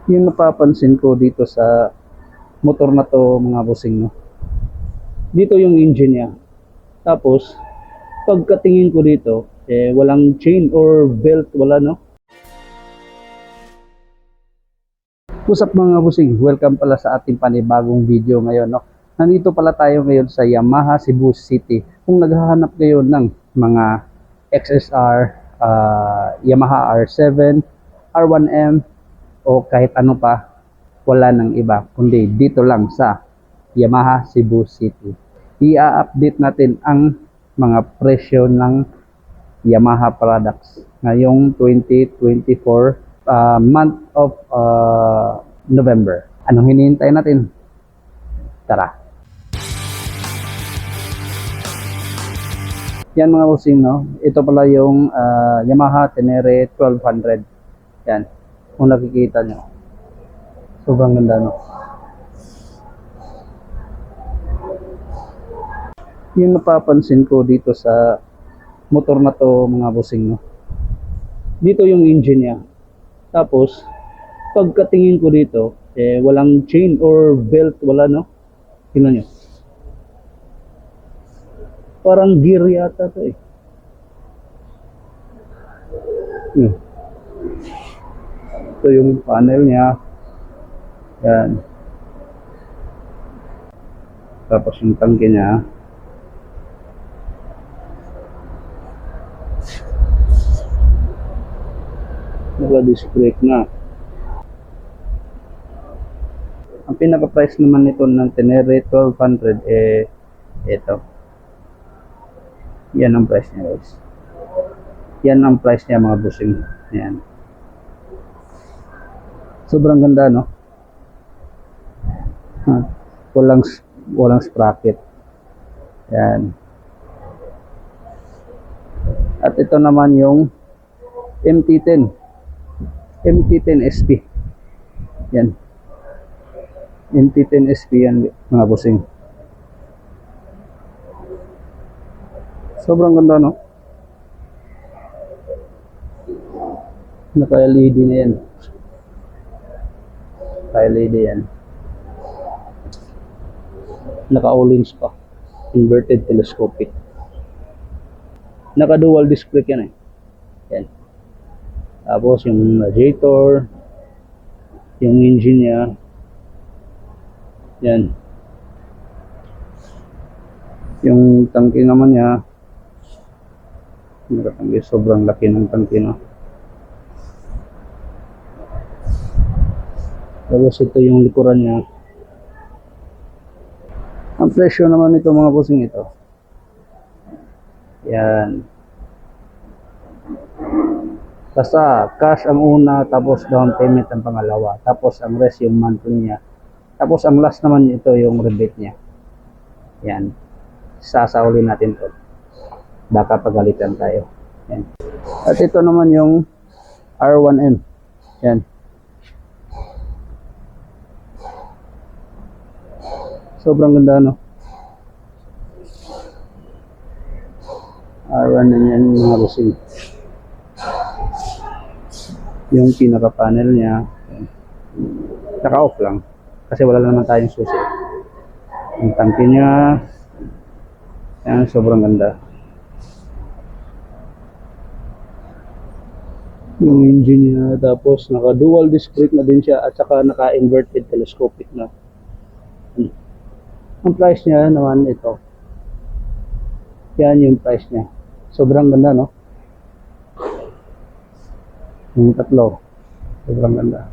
Yung napapansin ko dito sa motor na to mga bossing, no? Dito yung engine niya. Tapos, pagkatingin ko dito, walang chain or belt, wala, no? What's up mga bossing? Welcome pala sa ating panibagong video ngayon, no? Nandito pala tayo ngayon sa Yamaha Cebu City. Kung naghahanap kayo ng mga XSR, Yamaha R7, R1M, o kahit ano pa, wala nang iba kundi dito lang sa Yamaha Cebu City. I-update natin ang mga presyo ng Yamaha products ngayong 2024 month of November. Anong hinihintay natin? Tara! Yan mga bossing, no? Ito pala yung Yamaha Tenere 1200. Yan. Kung nakikita nyo. Sobrang ganda, no? Yung napapansin ko dito sa motor na to mga bossing, no? Dito yung engine niya. Tapos, pagkatingin ko dito, walang chain or belt, wala, no? Tingnan nyo. Parang gear yata to eh. Ito yung panel niya. Yan. Tapos yung tangke niya. Naka-disc brake na. Ang pinaka-price naman nito ng Tenere 1200 ito. Yan ang price niya, guys. Yan ang price niya mga bossing. Yan. Sobrang ganda, no? Walang sprocket. Yan. At ito naman yung MT10 SP. Yan. MT10 SP yan mga bossing. Sobrang ganda, no? Naka-LED na yan. Naka-LED yan. Naka-orange pa. Inverted telescopic. Naka-dual disc brake yan eh. Yan. Tapos yung radiator, yung engine niya. Yan. Yung tangke naman niya, sobrang laki ng tangke, no? Tapos ito yung likuran niya. Ang presyo naman nito mga bossing ito. Yan. Basta cash ang una, tapos down payment ang pangalawa. Tapos ang rest yung monthly niya. Tapos ang last naman ito yung rebate niya. Yan. Sasaulin natin to. Baka pagalitan tayo. Yan. At ito naman yung R1M. Yan. Sobrang ganda, no? R1M yan mga bossing. Yung pinaka panel niya naka-off lang kasi wala naman tayong susi. Yung tangke niya yan, sobrang ganda. Yung engine niya, tapos naka dual disc brake na din siya at saka naka inverted telescopic na. Ang price niya naman ito. Yan yung price niya. Sobrang ganda, no? Yung tatlo. Sobrang ganda.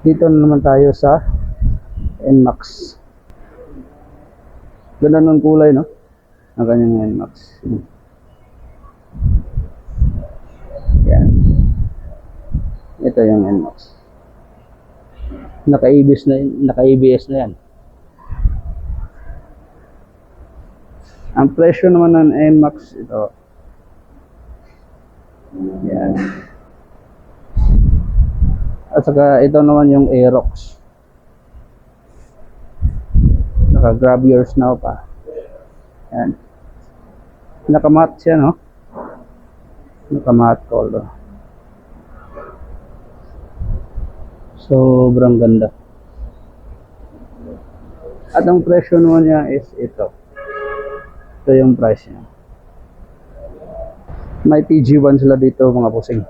Dito na naman tayo sa NMAX. Ganda ng kulay, no? Ang kanyang NMAX. Yan. Ito yung NMAX. Naka-ABS na yan. Ang presyo naman ng NMAX ito. Yan. At saka ito naman yung Aerox. Naka-grab yours now pa. Yan. Naka-matte siya, no? Naka-matte color. Sobrang ganda. At ang presyo naman niya is ito. Ito yung price niya. May PG1 sila dito mga bossing.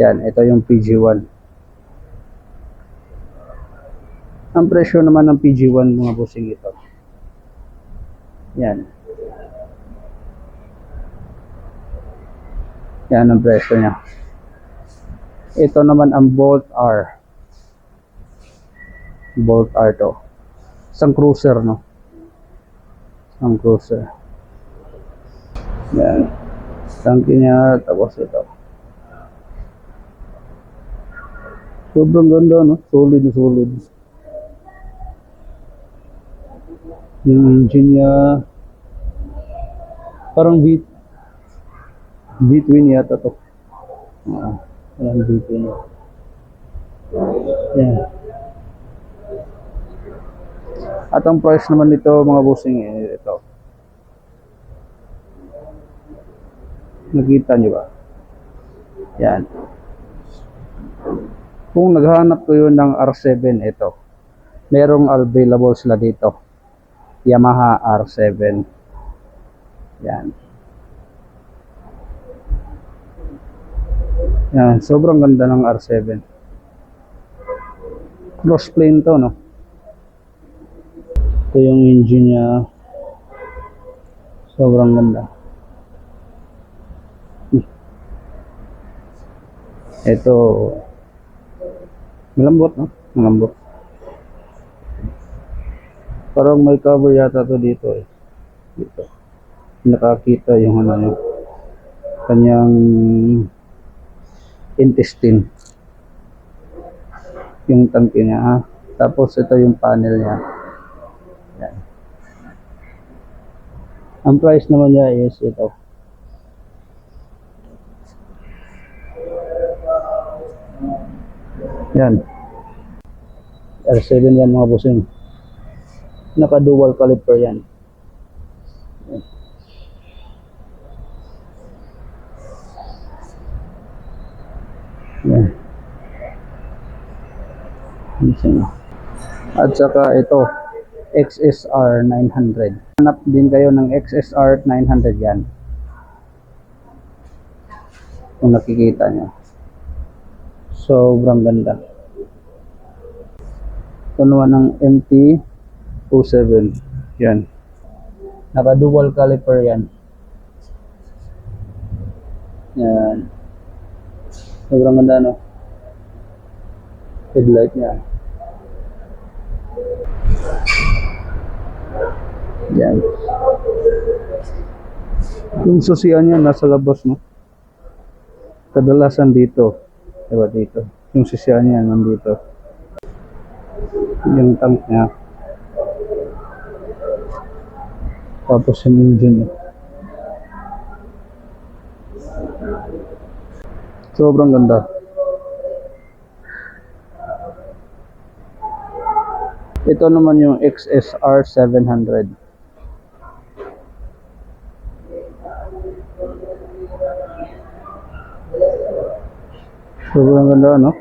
Yan, ito yung PG1. Ang presyo naman ng PG1 mga bossing ito. Yan. Yan ang presyo niya. Ito naman ang Bolt R. Bolt R to. Isang cruiser, no? Isang cruiser. Yan. Tangki niya, tapos ito. Sobrang ganda, no? Solid na solid. Yung engine niya, parang V-twin yata to. Parang V-twin yata. Yan. At ang price naman nito mga bossing, ito. Nakita nyo ba? Yan. Kung naghahanap kayo ng R7, ito. Merong available sila dito. Yamaha R7. Yan. Yan. Sobrang ganda ng R7. Cross plane to, no? Ito yung engine niya. Sobrang ganda. Ito, malambot, no? Malambot. Parang may cover yata to dito eh. Dito. Nakakita yung ano niya. Kanyang intestine. Yung tangke niya, ha? Tapos ito yung panel niya. Yan. Ang price naman niya is ito. Yan. R7 yan mga bossing. Naka dual caliper yan. Yan. At saka ito, XSR 900. Hanap din kayo ng XSR 900 yan. Kung nakikita nyo. Sobrang ganda. Ito naman ng MT-07. Yan. Naka dual caliper yan. Yan. Sobrang ganda, no? Headlight niya. Yan. Yung susian niya nasa labas, no? Kadalasan dito. Diba dito? Yung susian niya nandito. Yung tank niya. Tapos yung engine. Sobrang ganda. Ito naman yung XSR 700. Sobrang ganda, no?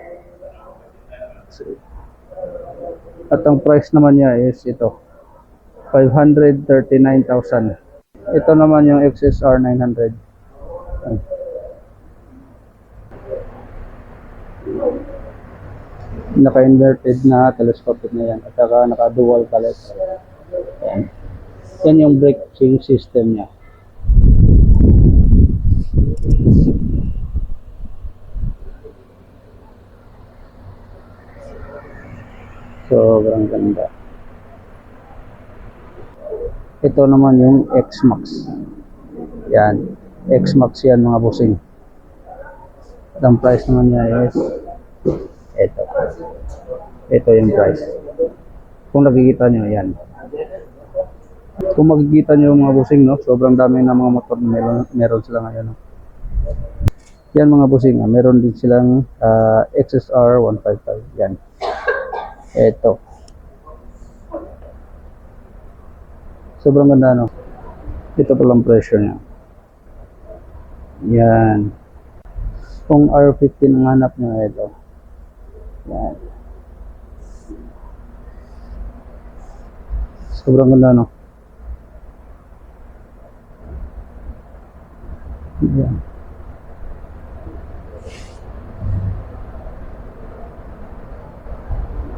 At ang price naman niya is ito. 539,000. Ito naman yung XSR 900. Naka-inverted na telescopic na yan. At saka naka-dual caliper. Yan. Yan yung braking system niya. Sobrang ganda. Ito naman yung X-Max. Yan. X-Max yan mga bossing. At ang price naman niya is ito. Ito yung price. Kung nakikita nyo, yan. Kung makikita nyo mga bossing, no, sobrang dami na mga motor na meron sila ngayon. No? Yan mga bossing, meron din silang XSR 155. Yan. Ito. Sobrang ganda, no? Ito palang presyo niya. Yan. Kung R15 ang hanap nyo, ito. Yan. Sobrang ganda, no? Yan.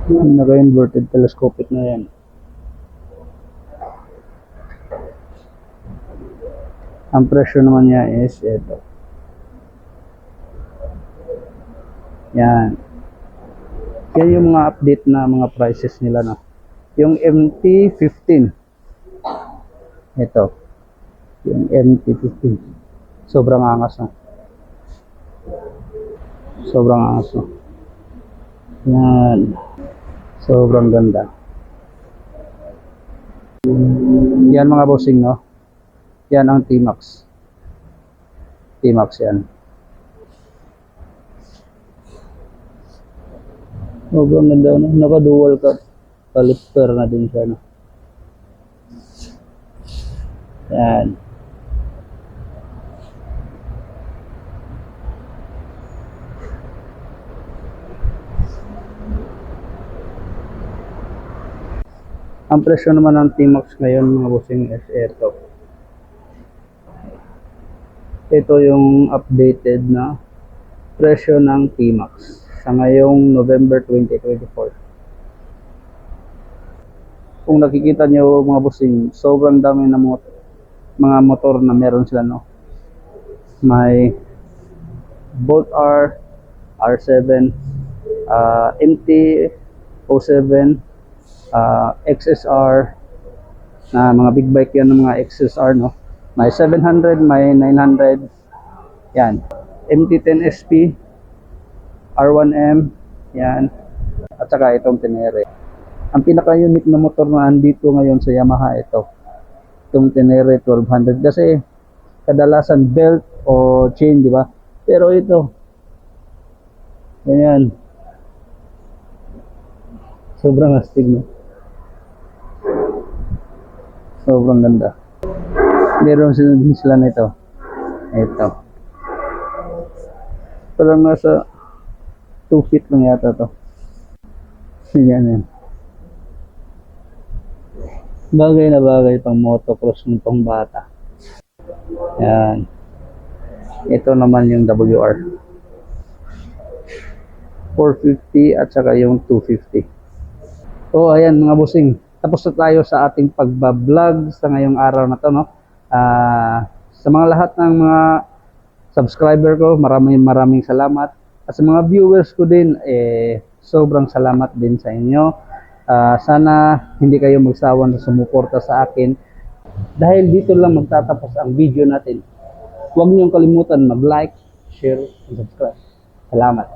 Naka-inverted telescopic na yan. Ang presyo naman niya is ito. Yan. Yan yung mga update na mga prices nila, no? Yung MT-15. Ito. Yung MT-15. Sobrang angas, no? Sobrang angas, no? Yan. Sobrang ganda. Yan mga bossing, no? Yan ang T-Max. T-Max yan. Sobrang ganda, no? Naka-dual caliper na din siya, no? Yan. Ang presyo naman ng T-Max ngayon mga bossing is ito. Ito yung updated na presyo ng T-Max sa ngayong November 2024. Kung nakikita nyo mga bossing, sobrang dami na mga motor na meron sila, no? May Bolt R, R7, MT-07, XSR, na mga big bike yan ng mga XSR, no? May 700, may 900, yan. MT-10 SP, R1M, yan. At saka itong Tenere. Ang pinaka-unique na motor na andito ngayon sa Yamaha, itong Tenere 1200. Kasi kadalasan belt o chain, di ba? Pero ito, ganyan. Sobrang astig, no? Sobrang ganda. Meron din sila nito. Ito. Parang nasa 2 feet lang yata to. Yan yan. Bagay na bagay pang motocross ng pang bata. Yan. Ito naman yung WR. 450 at saka yung 250. So ayan mga bossing. Tapos na tayo sa ating pagbablog sa ngayong araw na to, no? Sa mga lahat ng mga subscriber ko, maraming salamat. At sa mga viewers ko din, sobrang salamat din sa inyo. Sana hindi kayo magsawa na sumuporta sa akin. Dahil dito lang magtatapos ang video natin. Huwag niyong kalimutan mag-like, share, and subscribe. Salamat.